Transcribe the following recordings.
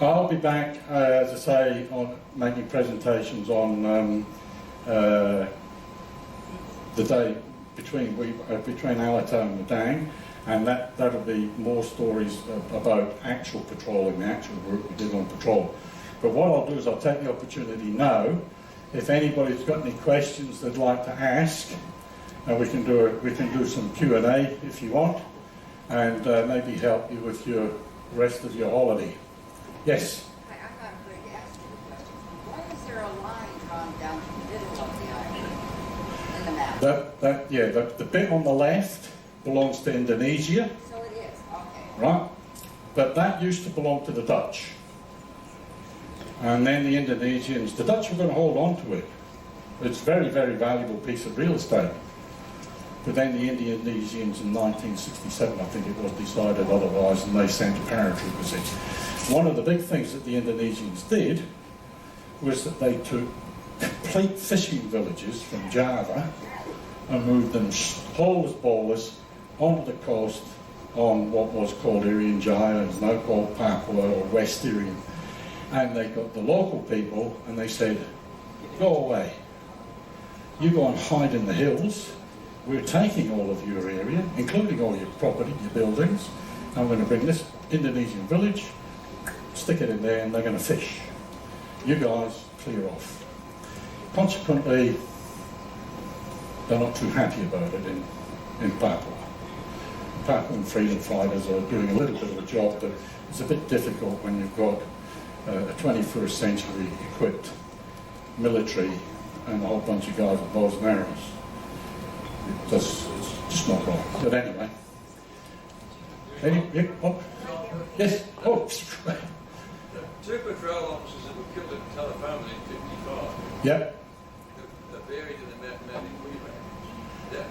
I'll be back, as I say, on making presentations on the day between Alito and Madang, and that'll be more stories about actual patrolling, the actual work we did on patrol. But what I'll do is I'll take the opportunity now, if anybody's got any questions they'd like to ask, and we can do some Q&A if you want, and maybe help you with your rest of your holiday. Yes? Hi, I'm not going to ask you a question. Why is there a line drawn down the middle of the island in the map? The bit on the left belongs to Indonesia. So it is, okay. Right? But that used to belong to the Dutch. And then the Indonesians, the Dutch were going to hold on to it. It's a very, very valuable piece of real estate. But then the Indonesians in 1967, I think it was, decided otherwise, and they sent paratroopers in. One of the big things that the Indonesians did was that they took complete fishing villages from Java and moved them whole as ballers onto the coast on what was called Irian Jaya, and now called Papua or West Irian. And they got the local people and they said, go away. You go and hide in the hills. We're taking all of your area, including all your property, your buildings. I'm going to bring this Indonesian village, stick it in there, and they're going to fish. You guys clear off. Consequently, they're not too happy about it in Papua. Papuan freedom fighters are doing a little bit of a job, but it's a bit difficult when you've got a 21st century equipped military and a whole bunch of guys with bows and arrows. It's just not right. But anyway. Yes? Oh. Two patrol officers that were killed in Telephone in 55. Yep. They're buried in the mountain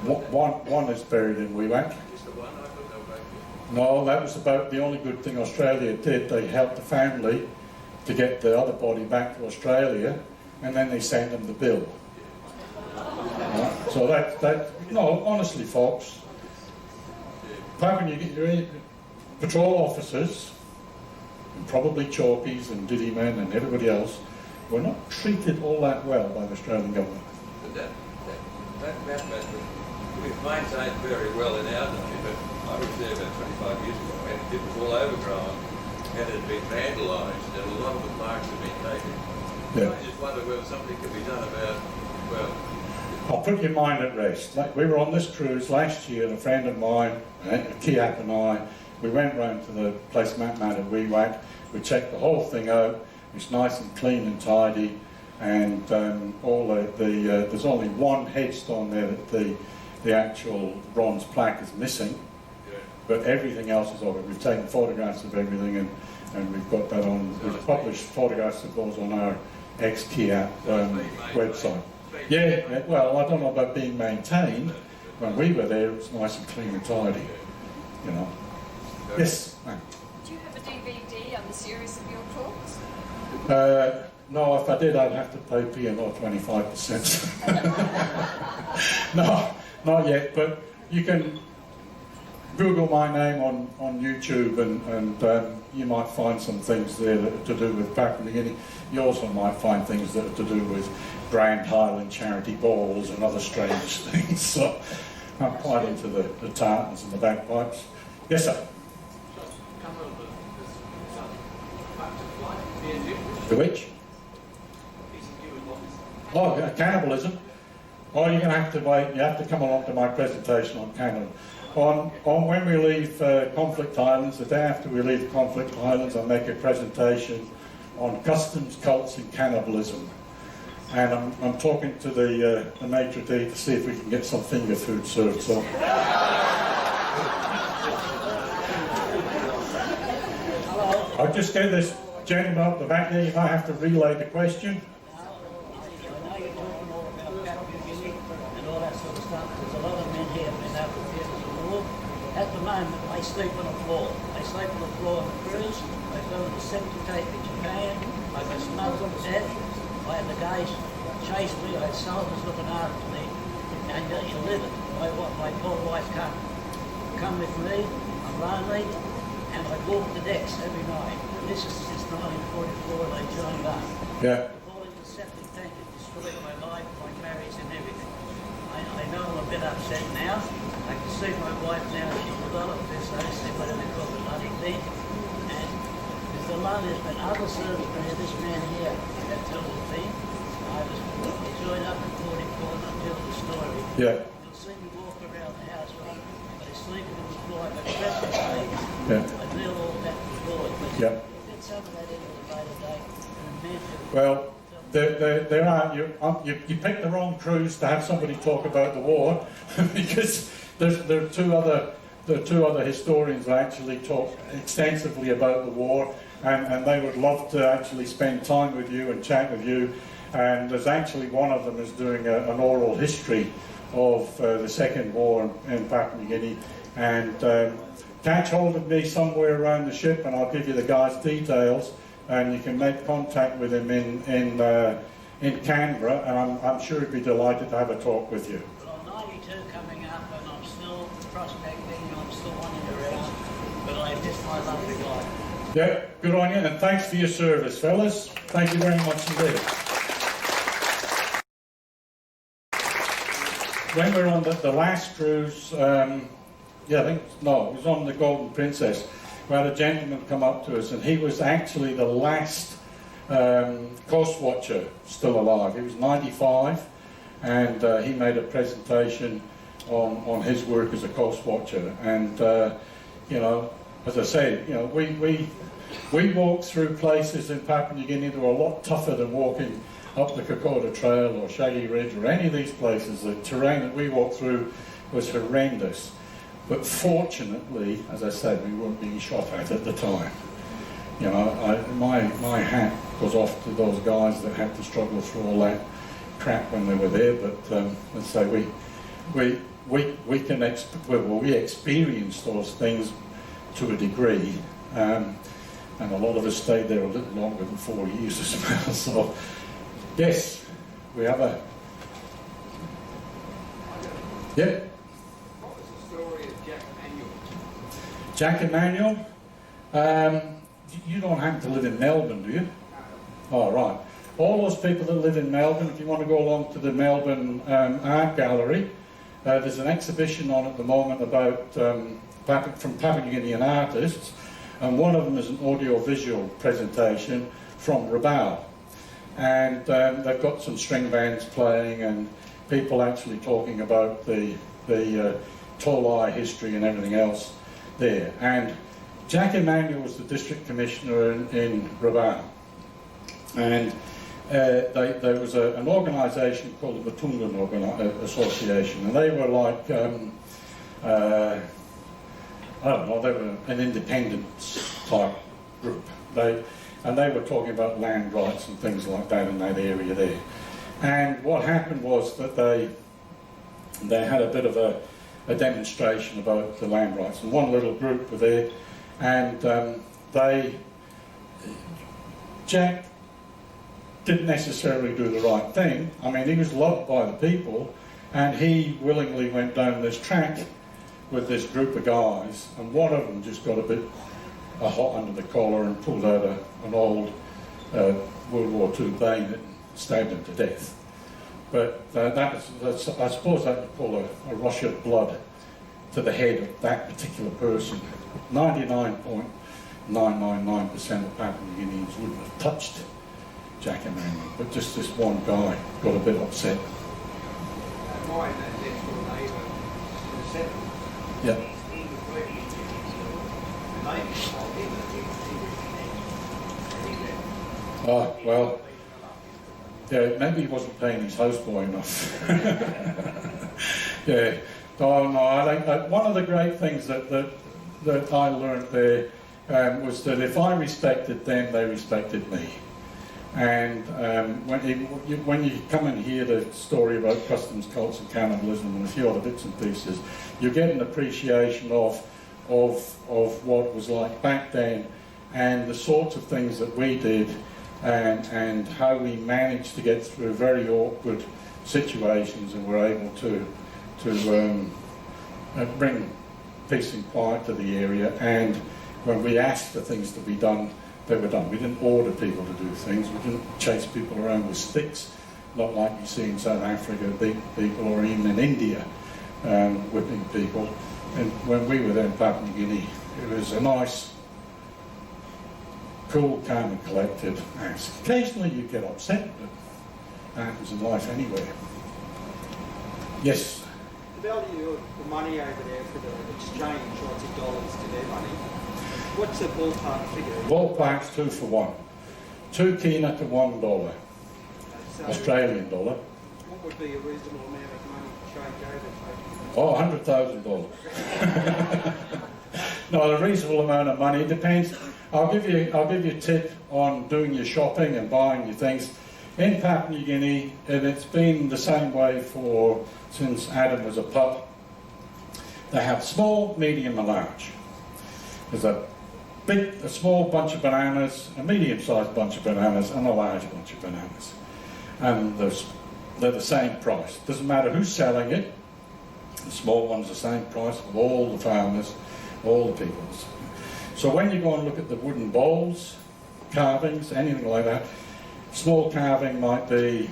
in Wewak. One is buried in Wewak. Just the one? I thought they were both here. No, that was about the only good thing Australia did. They helped the family to get the other body back to Australia, and then they sent them the bill. Right? So no, honestly, folks, when you get your patrol officers, and probably chalkies and diddy men and everybody else, were not treated all that well by the Australian government. But that map we've maintained very well in our country, but I was there about 25 years ago, and it was all overgrown, and it had been vandalised, and a lot of the marks had been taken. Yeah. I just wonder whether something could be done about, well... I'll put your mind at rest. Like, we were on this cruise last year, and a friend of mine, Kiap and I, we went round to the place Map Man at Wewak. We checked the whole thing out. It's nice and clean and tidy, and there's only one headstone there that the actual bronze plaque is missing, but everything else is over. We've taken photographs of everything, and we've got that on. We've published photographs of those on our ex-Kiap website. Yeah, well, I don't know about being maintained. When we were there, it was nice and clean and tidy, you know. Yes, ma'am. Do you have a DVD on the series of your talks? No, if I did, I'd have to pay P&O 25%. No, not yet, but you can Google my name on YouTube, and you might find some things there that are to do with Papua New Guinea. You also might find things that are to do with Grand Highland charity balls and other strange things. So I'm quite into the tartans and the bagpipes. Yes, sir. The which? Oh, cannibalism. Oh, you're going to have to wait. You have to come along to my presentation on cannibalism. On when we leave conflict islands, the day after we leave conflict islands, I make a presentation on customs, cults, and cannibalism. And I'm talking to the maitre d' to see if we can get some finger food served. So. I'll just get this gentleman up the back there. You might have to relay the question. At the moment, they sleep on the floor. They sleep on the floor on the cruise. They go to the septic tank in Japan. I got smuggled to death. I had the guys chase me. I had soldiers looking after me. And you live it. My poor wife can't come with me. I'm lonely. and I walked the decks every night. And this is since 1944 when I joined up. Yeah. Falling the septic tank had destroyed my life, my marriage and everything. I know I'm a bit upset now. I can see my wife now, she's developed this, whatever they call it, bloody thing. And there's a lot, there's been other servicemen here, this man here, that tells the thing. I joined up in 44 and I tell the story. Yeah. You'll see me walk around the house, right? They're sleeping on the floor, I've got dressing things. Yeah. I knew all that before. But Yeah. we'll get some of that into the later date. And then Well, there are, you picked the wrong cruise to have somebody talk about the war, because there are two other historians that actually talk extensively about the war, and they would love to actually spend time with you and chat with you. And there's actually one of them is doing an oral history of the Second War in Papua New Guinea, and catch hold of me somewhere around the ship, and I'll give you the guy's details. And you can make contact with him in Canberra, and I'm sure he'd be delighted to have a talk with you. Well, I'm 92 coming up, and I'm still prospecting, I'm still running around, but I miss my lovely life. Yeah, good on you, and thanks for your service, fellas. Thank you very much indeed. When we were on the last cruise, yeah, I think, no, it was on the Golden Princess. We had a gentleman come up to us, and he was actually the last coast watcher still alive. He was 95, and he made a presentation on his work as a coast watcher. And you know, as I said, you know, we walked through places in Papua New Guinea that were a lot tougher than walking up the Kokoda Trail or Shaggy Ridge or any of these places. The terrain that we walked through was horrendous. But fortunately, as I said, we weren't being shot at the time. You know, my hat goes off to those guys that had to struggle through all that crap when they were there. But let's say we experienced those things to a degree, and a lot of us stayed there a little longer than 4 years as well. So yes, we have a yeah. Jack Emanuel, you don't happen to live in Melbourne, do you? Oh, right. All those people that live in Melbourne, if you want to go along to the Melbourne Art Gallery, there's an exhibition on at the moment about from Papua New Guinean artists, and one of them is an audio-visual presentation from Rabaul. And they've got some string bands playing and people actually talking about the Tolai history and everything else there. And Jack Emanuel was the district commissioner in Rabaul, and there was an organisation called the Matungan Association, and they were like I don't know, they were an independence type group. They were talking about land rights and things like that in that area there. And what happened was that they had a bit of a demonstration about the land rights, and one little group were there, and Jack didn't necessarily do the right thing. I mean, he was loved by the people, and he willingly went down this track with this group of guys, and one of them just got a bit hot under the collar and pulled out an old World War II bayonet and stabbed him to death. But I suppose that would call a rush of blood to the head of that particular person. 99.999% of Papua New Guineans wouldn't have touched Jack Emanuel, but just this one guy got a bit upset. Mine, that next door neighbour, the seventh. Yeah. He was working in the maybe told him that he was Oh, well, yeah, maybe he wasn't paying his houseboy enough. Yeah. Oh, no, I think one of the great things that I learned there was that if I respected them, they respected me. And when you come and hear the story about customs, cults and cannibalism and a few other bits and pieces, you get an appreciation of what was like back then and the sorts of things that we did and how we managed to get through very awkward situations and were able to bring peace and quiet to the area and when we asked for things to be done, they were done. We didn't order people to do things. We didn't chase people around with sticks, not like you see in South Africa, beat people, or even in India, whipping people. And when we were there in Papua New Guinea, it was a nice, cool, calm and collected ask. Occasionally you get upset, but that happens in life anyway. Yes? The value of the money over there for the exchange, Aussie dollars to their money, what's the ballpark figure? Ballpark's 2 for 1. 2 kina to $1, So Australian dollar. what would be a reasonable amount of money to change over? Oh, $100,000. No, a reasonable amount of money. It depends. I'll give you a tip on doing your shopping and buying your things. In Papua New Guinea, and it's been the same way since Adam was a pup, they have small, medium and large. There's a small bunch of bananas, a medium-sized bunch of bananas and a large bunch of bananas. And they're the same price. Doesn't matter who's selling it. The small one's the same price for all the farmers, all the people. So when you go and look at the wooden bowls, carvings, anything like that, small carving might be,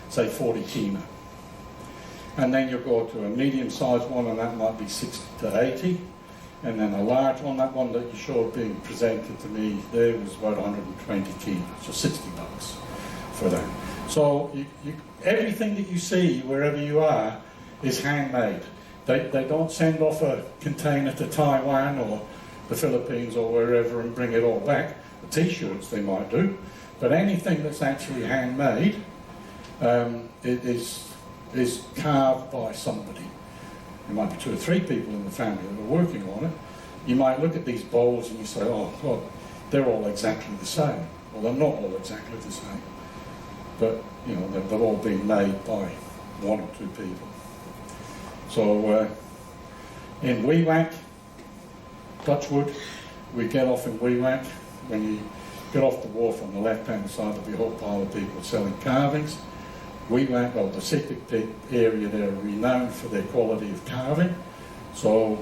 say, 40 kina. And then you go to a medium-sized one, and that might be 60 to 80. And then a large one, that one that you showed being presented to me there was about 120 kina, so $60 for that. So everything that you see wherever you are is handmade. They don't send off a container to Taiwan or the Philippines or wherever and bring it all back. The T-shirts they might do, but anything that's actually handmade, it is carved by somebody. There might be 2 or 3 people in the family that are working on it. You might look at these bowls and you say, oh, God, they're all exactly the same. Well, they're not all exactly the same. But, you know, they've all been made by 1 or 2 people. So, in Wewak, Dutchwood, we get off in Wewak. When you get off the wharf on the left-hand side, there'll be a whole pile of people selling carvings. Wewak, well, the Pacific area, they're renowned for their quality of carving. So,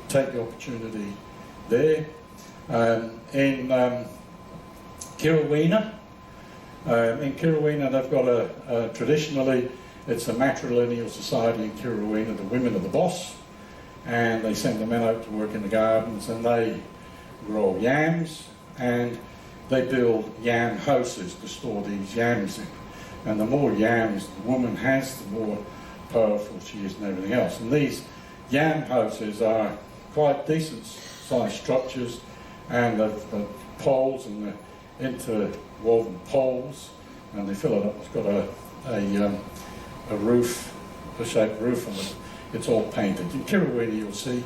take the opportunity there. In Kirawina, they've got traditionally, it's a matrilineal society in Kirawina. The women are the boss, and they send the men out to work in the gardens, and they grow yams, and they build yam houses to store these yams in. And the more yams the woman has, the more powerful she is and everything else. And these yam houses are quite decent sized structures, and the poles and the interwoven poles, and they fill it up. It's got a roof, a shaped roof on it. It's all painted. In Kirawina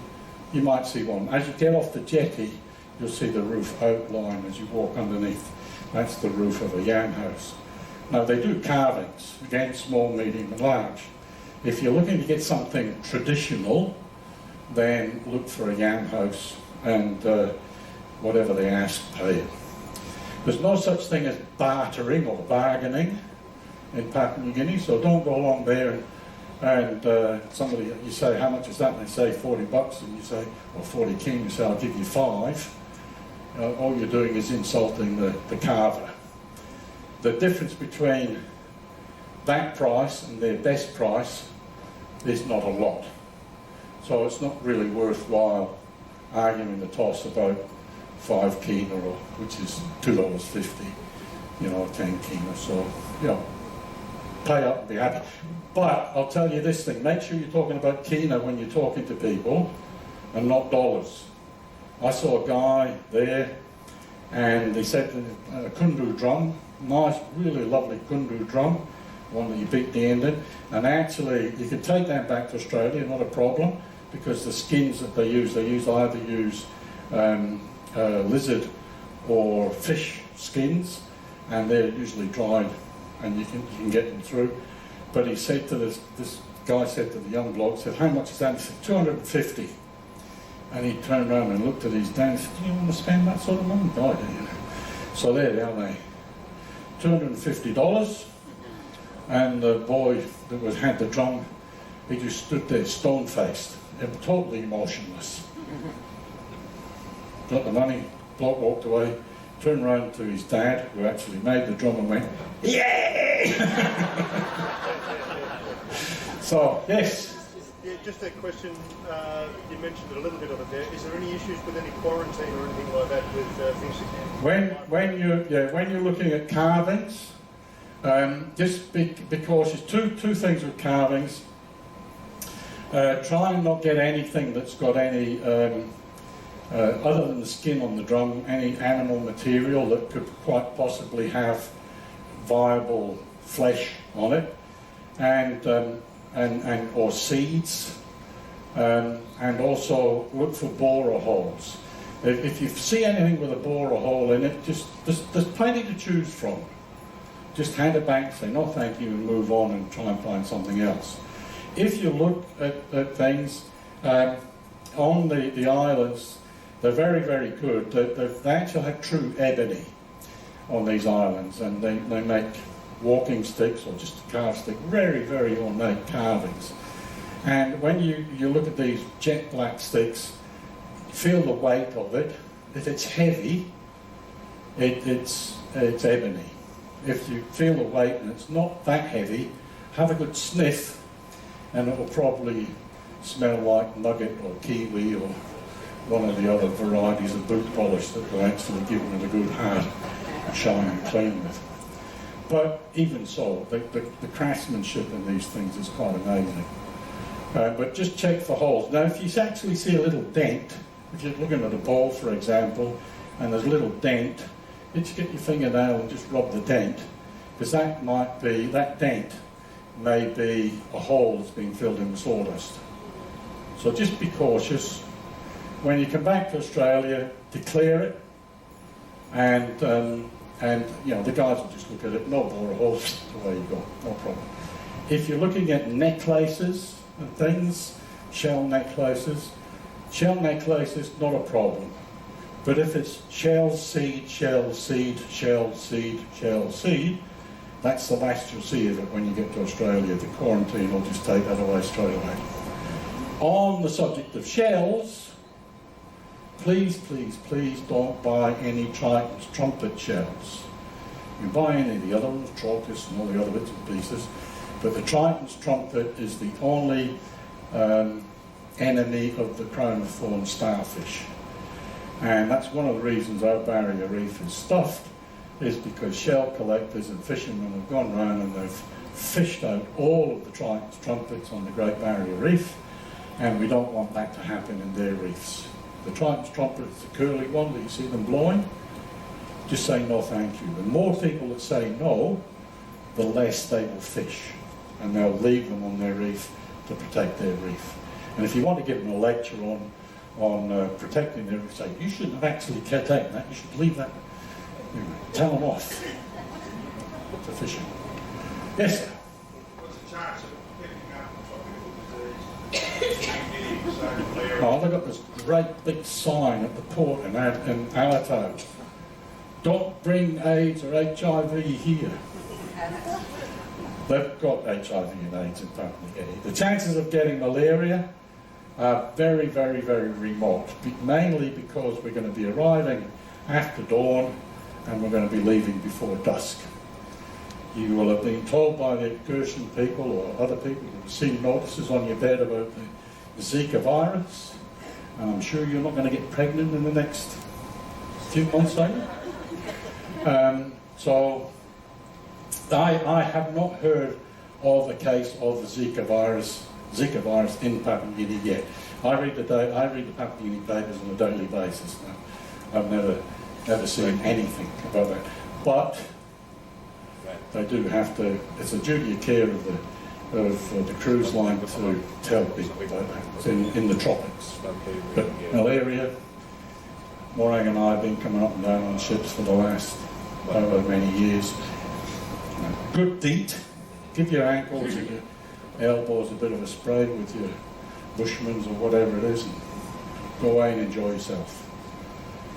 you might see one. As you get off the jetty, you'll see the roof outline as you walk underneath. That's the roof of a yam house. Now they do carvings, again small, medium and large. If you're looking to get something traditional, then look for a yam house and whatever they ask, pay it. There's no such thing as bartering or bargaining in Papua New Guinea, so don't go along there and somebody, you say, how much is that? And they say $40, and you say, or 40 kin, you say, I'll give you 5. All you're doing is insulting the carver. The difference between that price and their best price is not a lot. So it's not really worthwhile arguing the toss about 5 kina, or which is $2.50, you know, 10 kina. So, you know, pay up and be happy. But I'll tell you this thing, make sure you're talking about kina when you're talking to people and not dollars. I saw a guy there and he said a kundu drum, nice, really lovely kundu drum, one that you beat the end in, and actually you can take that back to Australia, not a problem, because the skins that they use either lizard or fish skins, and they're usually dried and you can get them through. But he said to this guy said to the young bloke, said, how much is that? He said, 250. And he turned around and looked at his dad and said, do you want to spend that sort of money? God, you know. So there they are, they $250. And the boy that had the drum, he just stood there stone-faced, totally emotionless. got the money, bloke walked away, turned around to his dad, who actually made the drum, and went, "Yay!" So, yes. Yeah, just a question, you mentioned it a little bit of it there. Is there any issues with any quarantine or anything like that with things that When you're looking at carvings, just be cautious. Two things with carvings. Try and not get anything that's got any, other than the skin on the drum, any animal material that could quite possibly have viable flesh on it, and or seeds, and also look for borer holes. If you see anything with a borer hole in it, there's plenty to choose from. Just hand it back, say no thank you, and move on and try and find something else. If you look at things on the islands, they're very, very good. They actually have true ebony on these islands, and they make walking sticks or just a carved stick, very, very ornate carvings. And when you look at these jet black sticks, feel the weight of it. If it's heavy, it's ebony. If you feel the weight and it's not that heavy, have a good sniff, and it will probably smell like nugget or kiwi or one of the other varieties of boot polish that will actually give it a good hard shine and clean with. But even so, the craftsmanship in these things is quite amazing. But just check for holes. Now, if you actually see a little dent, if you're looking at a ball, for example, and there's a little dent, just get your fingernail and just rub the dent, because that dent may be a hole that's been filled in with sawdust. So just be cautious. When you come back to Australia, declare it, and the guys will just look at it, no bore holes, away you go, no problem. If you're looking at necklaces and things, shell necklaces, not a problem. But if it's shell, seed, shell, seed, shell, seed, shell, seed, that's the last you'll see of it when you get to Australia. The quarantine will just take that away straight away. On the subject of shells, please, please, please don't buy any Triton's trumpet shells. You buy any of the other ones, Trocus and all the other bits and pieces, but the Triton's trumpet is the only enemy of the crown of thorn starfish. And that's one of the reasons our barrier reef is stuffed, is because shell collectors and fishermen have gone around and they've fished out all of the Triton's trumpets on the Great Barrier Reef, and we don't want that to happen in their reefs. The Triton's trumpet is the curly one that you see them blowing. Just say no thank you. The more people that say no, the less they will fish, and they'll leave them on their reef to protect their reef. And if you want to give them a lecture on protecting their reef, say, you shouldn't have actually taken that, you should leave that. Anyway, tell them off for fishing. Yes, sir? What's the chance of picking up tropical disease? Oh, they've got this great big sign at the port in Alatoa. Don't bring AIDS or HIV here. They've got HIV and AIDS in Papua New Guinea. The chances of getting malaria are very, very, very remote, mainly because we're going to be arriving after dawn and we're going to be leaving before dusk. You will have been told by the excursion people or other people who have seen notices on your bed about the Zika virus, and I'm sure you're not going to get pregnant in the next few months, are you? So I have not heard of a case of the Zika virus in Papua New Guinea yet. I read the Papua New Guinea papers on a daily basis now. I've never seen anything about that. But they do have to, it's a duty of care of the cruise line to tell people about that. It's in the tropics. But malaria, Morang and I have been coming up and down on ships for the last over many years. Good DEET. Give your ankles and your elbows a bit of a spray with your Bushmans or whatever it is, and go away and enjoy yourself.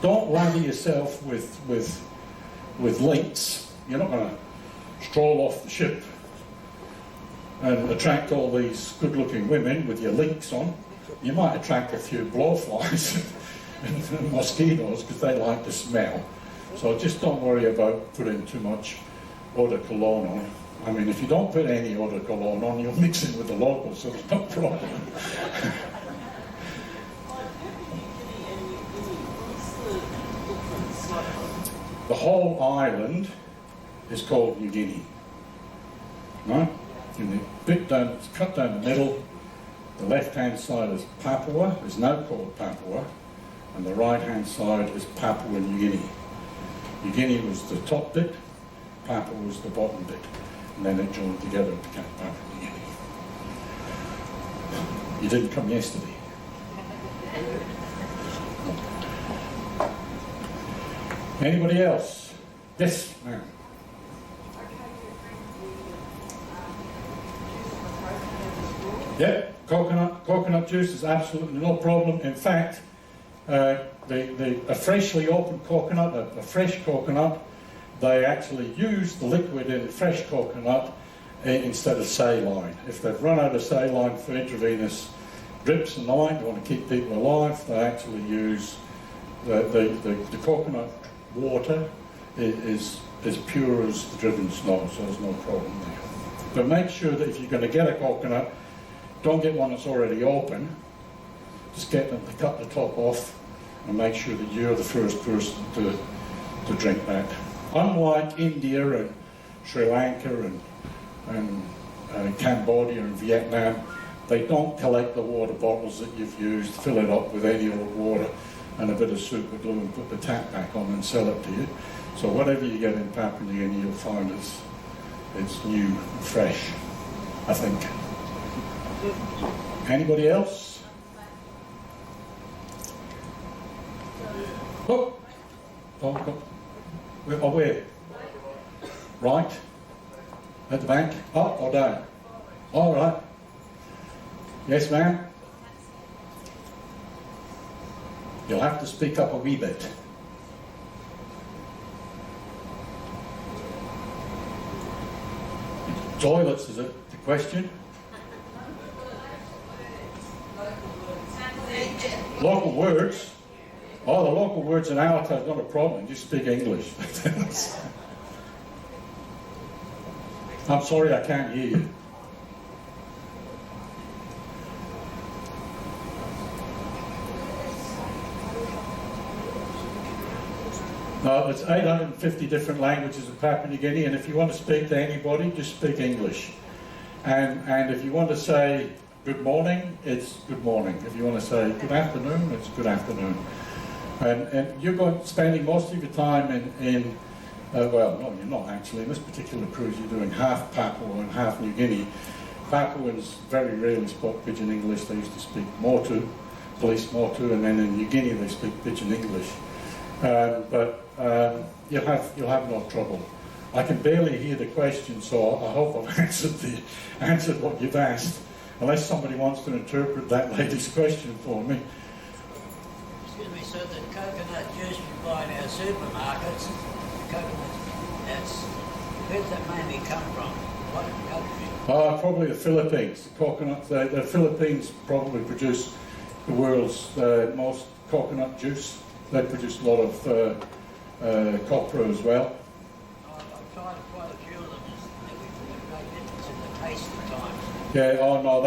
Don't lather yourself with links. You're not going to stroll off the ship and attract all these good-looking women with your links on. You might attract a few blowflies mosquitoes because they like the smell. So just don't worry about putting too much eau de cologne on. I mean, if you don't put any eau de cologne on, you'll mix it with the locals, so it's no problem. The whole island is called New Guinea. Right? It's cut down the middle. The left-hand side is Papua, is now called Papua, and the right-hand side is Papua New Guinea. New Guinea was the top bit, Papua was the bottom bit, and then it joined together to become Papua New Guinea. You didn't come yesterday. Anybody else? Yes, ma'am. Yeah, coconut juice is absolutely no problem. In fact, a freshly opened coconut, a fresh coconut, they actually use the liquid in fresh coconut instead of saline. If they've run out of saline for intravenous drips and the like, they want to keep people alive, they actually use the coconut water is as pure as the driven snow, so there's no problem there. But make sure that if you're going to get a coconut, don't get one that's already open. Just get them to cut the top off and make sure that you're the first person to drink that. Unlike India and Sri Lanka and Cambodia and Vietnam, they don't collect the water bottles that you've used, fill it up with any old water and a bit of super glue and put the tap back on and sell it to you. So whatever you get in Papua New Guinea, you'll find it's new, fresh, I think. Anybody else? Oh, where? Right? At the back? Up or down? All right. Yes, ma'am? You'll have to speak up a wee bit. Toilets, is it the question? Local words? Oh, the local words in our town, not a problem, just speak English. I'm sorry, I can't hear you. There's 850 different languages in Papua New Guinea, and if you want to speak to anybody, just speak English. And if you want to say good morning, it's good morning. If you want to say good afternoon, it's good afternoon. And you're spending most of your time in well, no, you're not actually. In this particular cruise, you're doing half Papua and half New Guinea. Papuans very rarely spoke Pidgin English. They used to speak Motu, police Motu, and then in New Guinea they speak Pidgin English. But you'll have no trouble. I can barely hear the question, so I hope I've answered what you've asked. Unless somebody wants to interpret that lady's question for me. Excuse me, so the coconut juice you buy in our supermarkets, where's that mainly come from? What country? Probably the Philippines. The coconut. The Philippines probably produce the world's most coconut juice. They produce a lot of copra as well. I've tried quite a few of them. There's a great difference in the taste at times. Yeah. Oh no,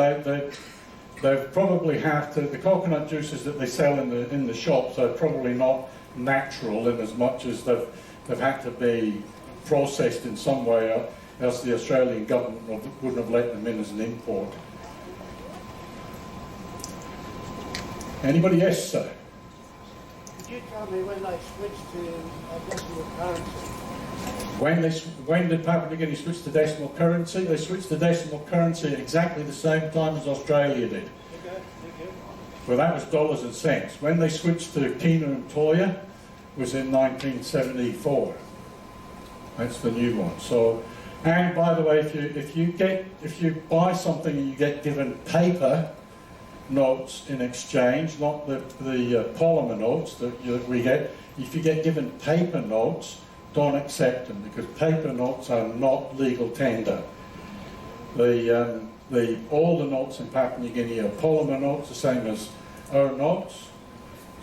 they probably have to. The coconut juices that they sell in the shops are probably not natural in as much as they've had to be processed in some way, else the Australian government wouldn't have let them in as an import. Anybody? Yes, sir. Could you tell me when they switched to decimal currency? When did Papua New Guinea switch to decimal currency? They switched to decimal currency at exactly the same time as Australia did. Okay. Well, that was dollars and cents. When they switched to Kina and Toya was in 1974. That's the new one. So, and by the way, if you buy something and you get given paper notes in exchange, not the polymer notes that we get. If you get given paper notes, don't accept them because paper notes are not legal tender. All the notes in Papua New Guinea are polymer notes, the same as our notes.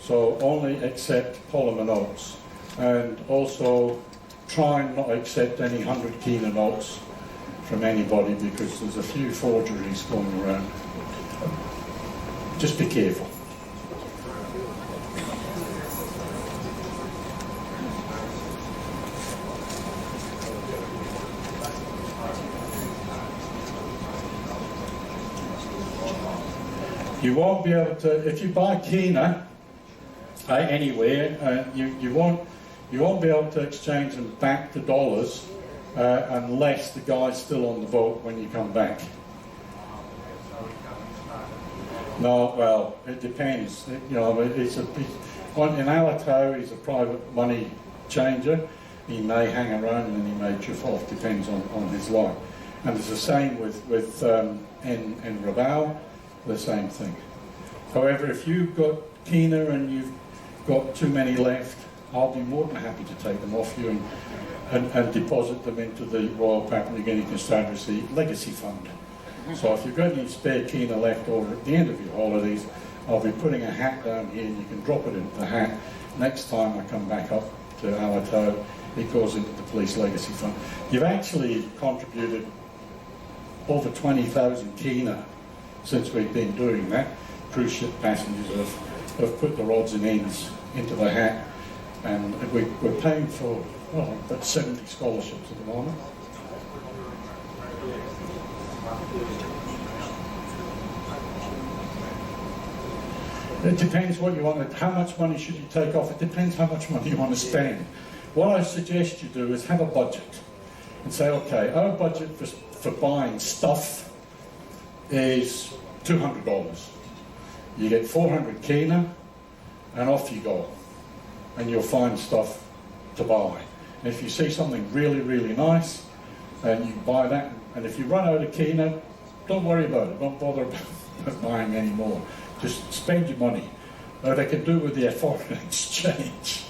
So only accept polymer notes, and also try and not accept any 100 kina notes from anybody, because there's a few forgeries going around. Just be careful. You won't be able to, if you buy kina anywhere, you won't be able to exchange them back to dollars unless the guy's still on the boat when you come back. No, well, it depends. In Alatoa, he's a private money changer. He may hang around and he may drift off, depends on his line. And it's the same with in Rabaul, the same thing. However, if you've got kina and you've got too many left, I'll be more than happy to take them off you and deposit them into the Royal Papua New Guinea Constabulary Legacy Fund. So if you've got any spare kina left over at the end of your holidays, I'll be putting a hat down here and you can drop it into the hat. Next time I come back up to Alatoa, it goes into the Police Legacy Fund. You've actually contributed over 20,000 kina since we've been doing that. Cruise ship passengers have put the rods and ends into the hat, and we're paying for about 70 scholarships at the moment. It depends what you want. How much money should you take off? It depends how much money you want to spend. What I suggest you do is have a budget and say, okay, our budget for buying stuff is $200. You get 400 kina and off you go, and you'll find stuff to buy. And if you see something really, really nice, and you buy that, and if you run out of kina, don't worry about it. Don't bother about buying any more. Just spend your money. They can do with the foreign exchange.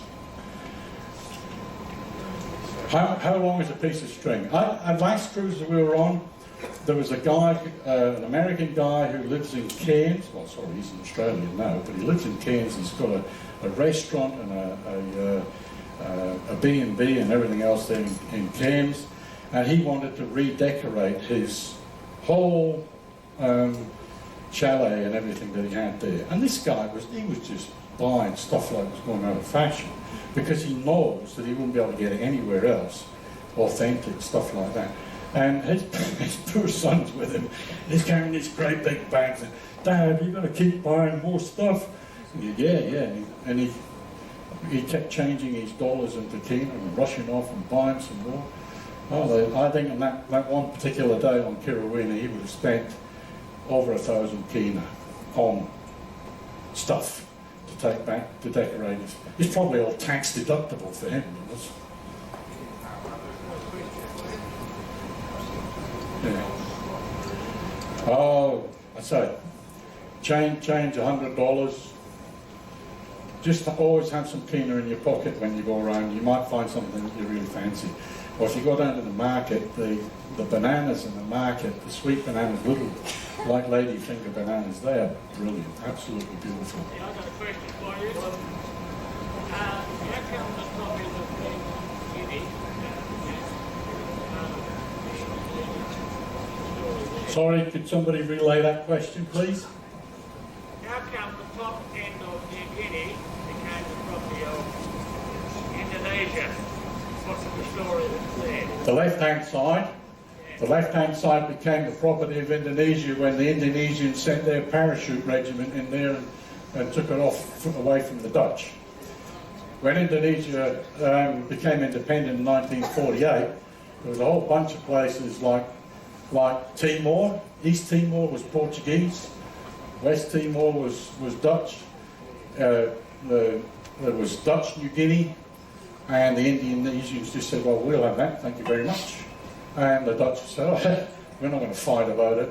How long is a piece of string? At last cruise that we were on, there was a guy, an American guy who lives in Cairns. Well, sorry, he's in Australia now, but he lives in Cairns. He's got a restaurant and a B&B and everything else there in Cairns. And he wanted to redecorate his whole chalet and everything that he had there. And this guy was just buying stuff like it was going out of fashion, because he knows that he wouldn't be able to get it anywhere else, authentic stuff like that. And his poor son's with him. He's carrying these great big bags. And, Dad, you've got to keep buying more stuff. And yeah. And he kept changing his dollars into kina and rushing off and buying some more. Oh, I think on that one particular day on Kirawina, he would have spent over 1,000 kina on stuff to take back to decorate it. It's probably all tax deductible for him. Yeah. Oh, I say, change $100. Just always have some kina in your pocket when you go around. You might find something that you really fancy. Or if you go down to the market, the bananas in the market, the sweet bananas, little like lady finger bananas, they are brilliant, absolutely beautiful. Yeah, I've got a question for you. How come the copies of Guinea? Sorry, could somebody relay that question, please? How come the top end of New Guinea became the property of Indonesia? What's the story that's there? The left-hand side. The left-hand side became the property of Indonesia when the Indonesians sent their parachute regiment in there and took it off away from the Dutch. When Indonesia became independent in 1948, there was a whole bunch of places like Timor. East Timor was Portuguese. West Timor was Dutch. There was Dutch New Guinea, and the Indonesians just said, well, we'll have that, thank you very much. And the Dutch said, oh, we're not going to fight about it.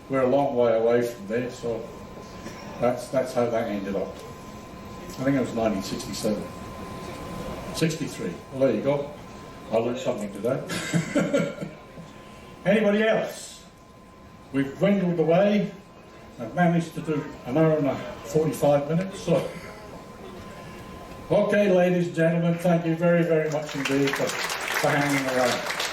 We're a long way away from there, so that's how that ended up. I think it was 1967. 63. Well, there you go. I learned something today. Anybody else? We've dwindled away. I've managed to do an hour and 45 minutes, so Okay, ladies and gentlemen, thank you very, very much indeed for hanging around.